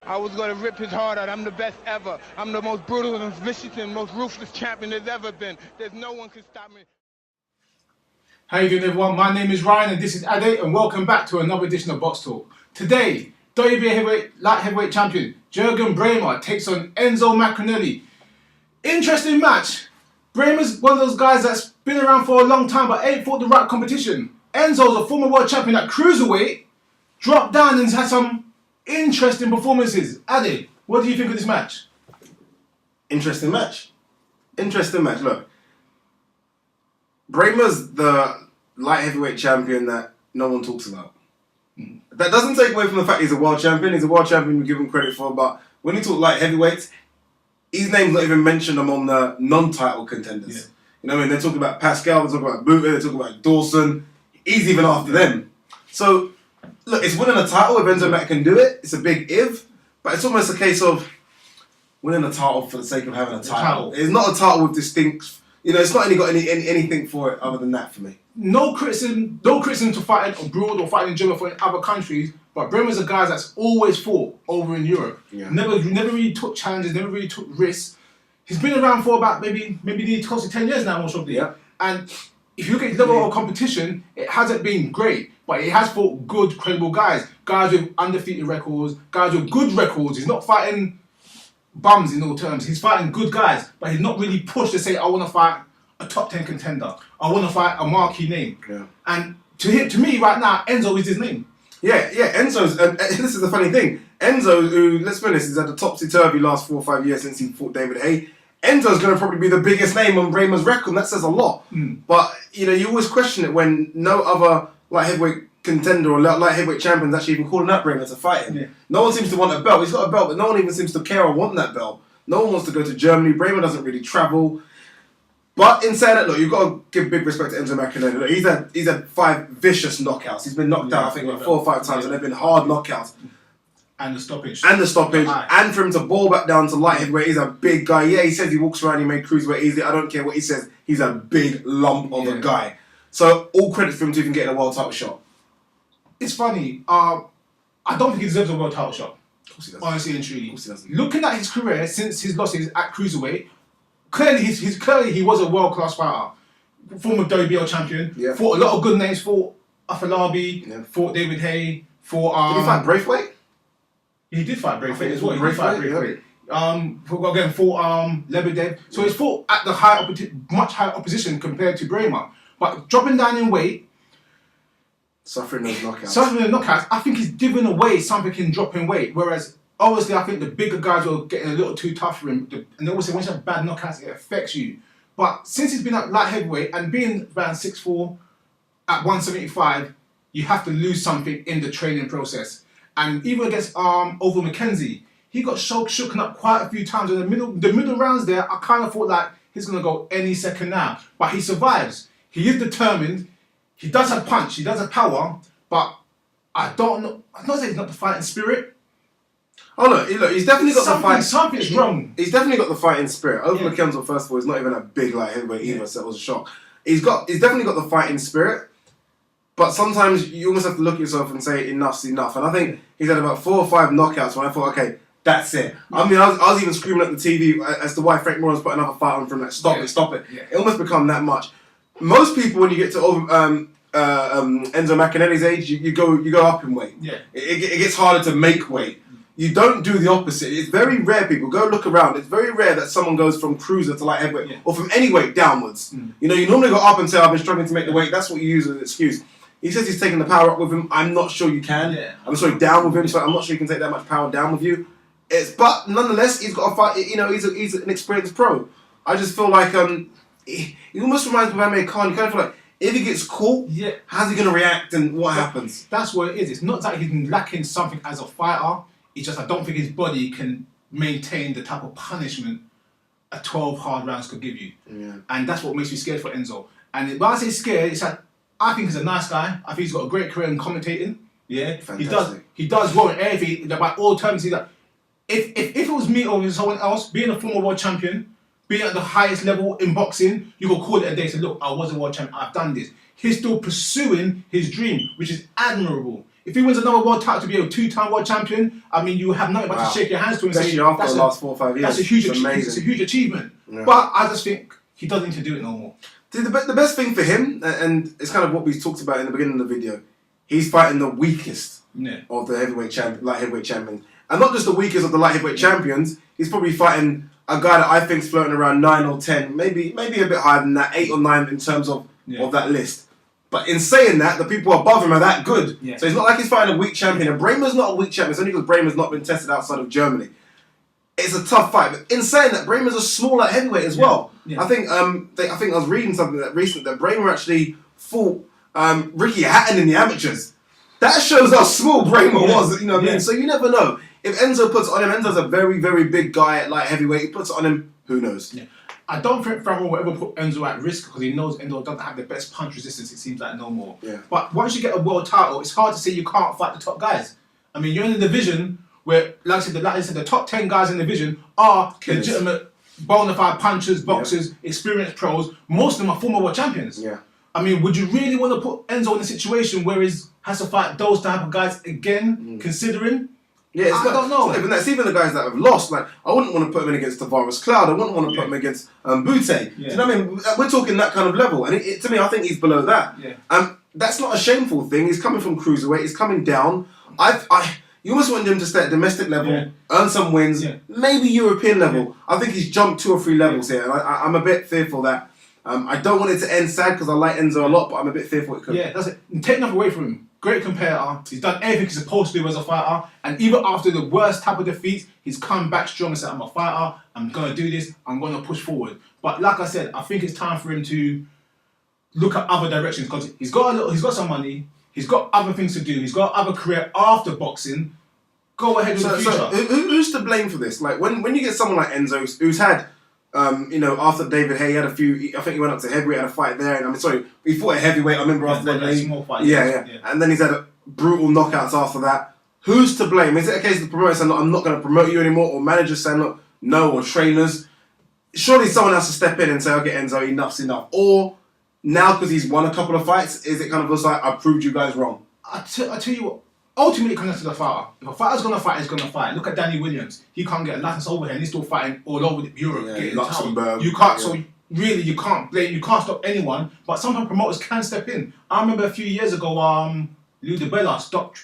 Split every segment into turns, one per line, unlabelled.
I was going to rip his heart out. I'm the best ever. I'm the most brutal and vicious and most ruthless champion there's ever been. There's no one can stop me.
How you doing, everyone? My name is Ryan and this is Ade, and welcome back to another edition of BoxTalk. Today, WBA light heavyweight champion Jurgen Brahmer takes on Enzo Maccarinelli. Interesting match. Brahmer's one of those guys that's been around for a long time but ain't fought the right competition. Enzo's a former world champion at cruiserweight, dropped down and had some interesting performances. Ade, what do you think of this match?
Interesting match. Look, Brahmer's the light heavyweight champion that no one talks about. That doesn't take away from the fact he's a world champion. He's a world champion we give him credit for, but when you talk light heavyweights, his name's not even mentioned among the non-title contenders. Yeah. You know what I mean? They're talking about Pascal, they're talking about Booker, they're talking about Dawson. He's even after them. So, look, it's winning a title. If Enzo Mac can do it, it's a big if, but it's almost a case of winning a title for the sake of having a title. It's not a title with distinct. It's not got anything for it other than that for me. No criticism to fighting abroad or fighting in Germany for in other countries, but Brahmer's a guy that's always fought over in Europe. Yeah. Never really took challenges, never really took risks. He's been around for about maybe close to 10 years now, most probably. Yeah. And if you look at his level of competition, it hasn't been great, but he has fought good, credible guys with undefeated records, guys with good records. He's not fighting bums in all terms. He's fighting good guys, but he's not really pushed to say, I want to fight a top 10 contender. I want to fight a marquee name. Yeah. And to me right now, Enzo is his name. Yeah, Enzo's, this is the funny thing. Enzo, who, let's be honest, is at the topsy-turvy last 4 or 5 years since he fought David Haye. Enzo's going to probably be the biggest name on Brahmer's record, and that says a lot. But, you always question it when no other light heavyweight contender or light heavyweight champion's actually even calling out Brahmer to fight him. Yeah. No one seems to want a belt. He's got a belt, but no one even seems to care or want that belt. No one wants to go to Germany. Brahmer doesn't really travel. But in saying that, look, you've got to give big respect to Enzo Maccarinelli. Look, he's had 5 vicious knockouts. He's been knocked out, I think, 4 or 5 times, and they've been hard knockouts.
And the stoppage.
And for him to ball back down to light heavyweight, he's a big guy. Yeah, he says he walks around, he made cruiserweight easy. I don't care what he says. He's a big lump of a guy. So all credit for him to even getting a world title shot.
It's funny. I don't think he deserves a world title shot.
Of course he doesn't.
Honestly and truly.
Of course he doesn't.
Looking at his career since his losses at cruiserweight, clearly he was a world class fighter. Former WBO champion. Yeah. Fought a lot of good names. Fought Afolabi. Yeah. Fought David Haye. Did
he fight Braithwaite?
He did fight Braithwaite as well. Fought Lebedev. So he's fought at the much higher opposition compared to Brahmer. But dropping down in weight,
suffering those knockouts.
I think he's giving away something in dropping weight. Whereas, obviously, I think the bigger guys were getting a little too tough for him. And they always say, once you have bad knockouts, it affects you. But since he's been at light heavyweight and being around 6'4", at 175, you have to lose something in the training process. And even against Over McKenzie, he got shooken up quite a few times. In the middle rounds there, I kind of thought like he's going to go any second now. But he survives. He is determined. He does have punch. He does have power. But I don't know. I'm not saying he's not the fighting spirit.
Oh look, he's definitely got the fight.
Something's wrong.
He's definitely got the fighting spirit. Over McKenzie, first of all, is not even a big light heavyweight either, so it was a shock. He's definitely got the fighting spirit. But sometimes you almost have to look at yourself and say enough's enough. And I think he's had about 4 or 5 knockouts when I thought, okay, that's it. I mean, I was even screaming at the TV as to why Frank Moran's put another fight on from like, stop it. Yeah. It almost become that much. Most people, when you get to Enzo Maccarinelli's age, you go up in weight. Yeah. It gets harder to make weight. You don't do the opposite. It's very rare, people. Go look around. It's very rare that someone goes from cruiser to light heavyweight or from any weight downwards. You normally go up and say, I've been struggling to make the weight. That's what you use as an excuse. He says he's taking the power up with him. I'm not sure you can. Yeah. I'm sorry, down with him. So I'm not sure you can take that much power down with you. But nonetheless, he's got a fight. He's an experienced pro. I just feel like he almost reminds me of Amir Khan. You kind of feel like if he gets caught, how's he going to react and what happens?
That's what it is. It's not that he's lacking something as a fighter. It's just I don't think his body can maintain the type of punishment a 12 hard rounds could give you. Yeah. And that's what makes me scared for Enzo. And when I say scared, it's like I think he's a nice guy. I think he's got a great career in commentating. Yeah, fantastic. He does well in everything. By all terms, he's like, if it was me or someone else, being a former world champion, being at the highest level in boxing, you could call it a day and say, look, I was a world champion, I've done this. He's still pursuing his dream, which is admirable. If he wins another world title to be a 2-time world champion, I mean, you have nothing but to shake your hands to him and say,
especially after the last 4 or 5 years.
That's a huge
amazing.
It's a huge achievement.
Yeah.
But I just think he doesn't need to do it no more.
The best thing for him, and it's kind of what we talked about in the beginning of the video, he's fighting the weakest of the light heavyweight champions. And not just the weakest of the light heavyweight champions, he's probably fighting a guy that I think is floating around 9 or 10, maybe a bit higher than that, 8 or 9 in terms of that list. But in saying that, the people above him are that good. Yeah. So it's not like he's fighting a weak champion. And Brahmer's not a weak champion. It's only because Brahmer's not been tested outside of Germany. It's a tough fight. But in saying that, Brahmer's a small light heavyweight as well. Yeah. I think I was reading something recently that Brahmer actually fought Ricky Hatton in the amateurs. That shows how small Brahmer was. You know what I mean? So you never know. If Enzo puts it on him, Enzo's a very, very big guy at light heavyweight. He puts it on him, who knows? Yeah. I don't think Brahmer will ever put Enzo at risk because he knows Enzo doesn't have the best punch resistance, it seems like, no more. Yeah. But once you get a world title, it's hard to say you can't fight the top guys. I mean, you're in a division where, like I said, the top 10 guys in the division are legitimate, bona fide punchers, boxers, experienced pros. Most of them are former world champions. Yeah. I mean, would you really want to put Enzo in a situation where he has to fight those type of guys again, considering? Yeah, I don't know. It's even the guys that have lost. Like, I wouldn't want to put him in against Tavares Cloud. I wouldn't want to put him against Bute. Yeah. Do you know what I mean? We're talking that kind of level, and to me, I think he's below that. Yeah. That's not a shameful thing. He's coming from cruiserweight. He's coming down. You almost want him to stay at domestic level, earn some wins, maybe European level. Yeah. I think he's jumped 2 or 3 levels here, and I'm a bit fearful that. I don't want it to end sad because I like Enzo a lot, but I'm a bit fearful it could.
Yeah, that's it. Take nothing away from him. Great competitor. He's done everything he's supposed to do as a fighter. And even after the worst type of defeats, he's come back strong and said, I'm a fighter. I'm going to do this. I'm going to push forward. But like I said, I think it's time for him to look at other directions because he's got some money. He's got other things to do. He's got other career after boxing. Go ahead with the future.
So who's to blame for this? Like when you get someone like Enzo who's had after David Hay, he had a few. I think he went up to heavyweight, had a fight there, and he fought at heavyweight. I remember after that,
small fight.
Yeah, and then he's had brutal knockouts after that. Who's to blame? Is it a case of the promoter saying, "Look, I'm not going to promote you anymore," or managers saying, "Look, no," or trainers? Surely someone has to step in and say, "Okay, Enzo, enough's enough." Or now because he's won a couple of fights, is it kind of just like I proved you guys wrong?
I tell you what. Ultimately, it comes down to the fighter. If a fighter's going to fight, he's going to fight. Look at Danny Williams. He can't get a license over here and he's still fighting all over Europe.
Yeah, Luxembourg.
You can't, so really you can't blame, you can't stop anyone, but sometimes promoters can step in. I remember a few years ago, Lou DiBella stopped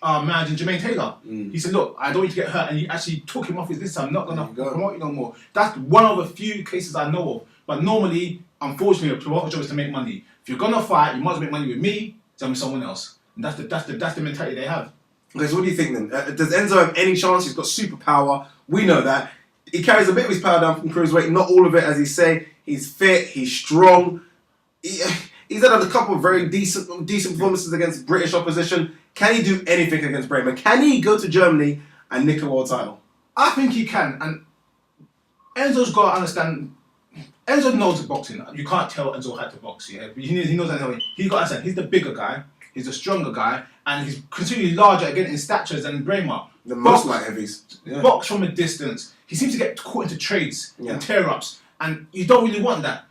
managing Jermaine Taylor. He said, look, I don't want you to get hurt, and he actually took him off his list. I'm not going to promote you no more. That's one of the few cases I know of. But normally, unfortunately, a promoter's job is to make money. If you're going to fight, you might as well make money with me than with someone else. And that's the mentality they have.
Okay, so what do you think then? Does Enzo have any chance? He's got superpower. We know that. He carries a bit of his power down from cruiserweight, not all of it, as he say. He's fit, he's strong. He's had a couple of very decent performances against British opposition. Can he do anything against Brahmer? Can he go to Germany and nick a world title?
I think he can. And Enzo's got to understand. Enzo knows boxing. You can't tell Enzo how to box. Yeah, he knows that. He's got to understand. He's the bigger guy. He's a stronger guy, and he's considerably larger again in stature than Brahmer.
The most light heavies.
Yeah. Box from a distance. He seems to get caught into trades and tear-ups, and you don't really want that.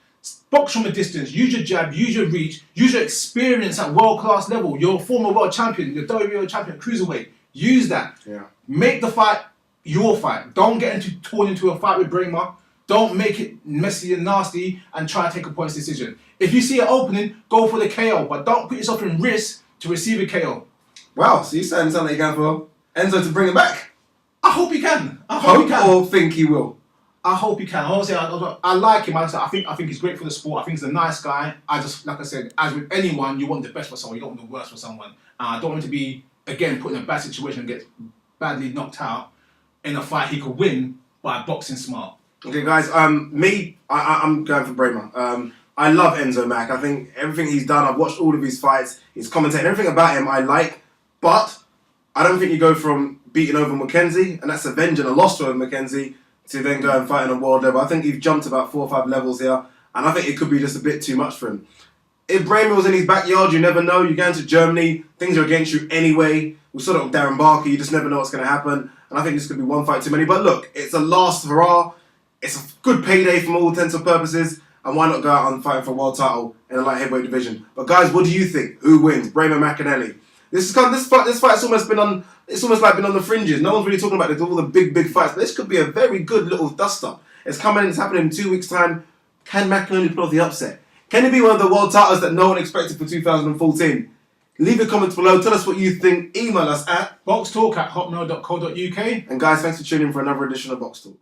Box from a distance. Use your jab, use your reach, use your experience at world-class level. You're a former world champion, you're WWE champion at cruiserweight. Use that. Yeah. Make the fight your fight. Don't get torn into a fight with Brahmer. Don't make it messy and nasty and try to take a points decision. If you see an opening, go for the KO, but don't put yourself in risk to receive a KO.
Wow, so you're saying something you're going for Enzo to bring it back?
I hope he can. I hope he can.
Or think he will?
I hope he can. Honestly, I like him. I think he's great for the sport. I think he's a nice guy. Like I said, as with anyone, you want the best for someone. You don't want the worst for someone. I don't want him to be, again, put in a bad situation and get badly knocked out in a fight he could win by boxing smart.
Okay, guys. I'm going for Brahmer. I love Enzo Mac. I think everything he's done, I've watched all of his fights, his commentating, everything about him I like. But I don't think you go from beating over McKenzie, and that's avenging a loss to over McKenzie, to then go and fight on a world level. I think you've jumped about 4 or 5 levels here, and I think it could be just a bit too much for him. If Brahmer was in his backyard, you never know. You're going to Germany, things are against you anyway. We'll sort of Darren Barker, you just never know what's going to happen. And I think this could be one fight too many. But look, it's a last hurrah. It's a good payday from all intents and purposes. And why not go out and fight for a world title in a light heavyweight division? But guys, what do you think? Who wins? Brahmer, Maccarinelli? This fight's almost been on. It's almost like been on the fringes. No one's really talking about all the big fights. But this could be a very good little duster. It's coming. It's happening in 2 weeks' time. Can Maccarinelli pull off the upset? Can he be one of the world titles that no one expected for 2014? Leave your comments below. Tell us what you think. Email us at
BoxTalk@hotmail.co.uk.
And guys, thanks for tuning in for another edition of Box Talk.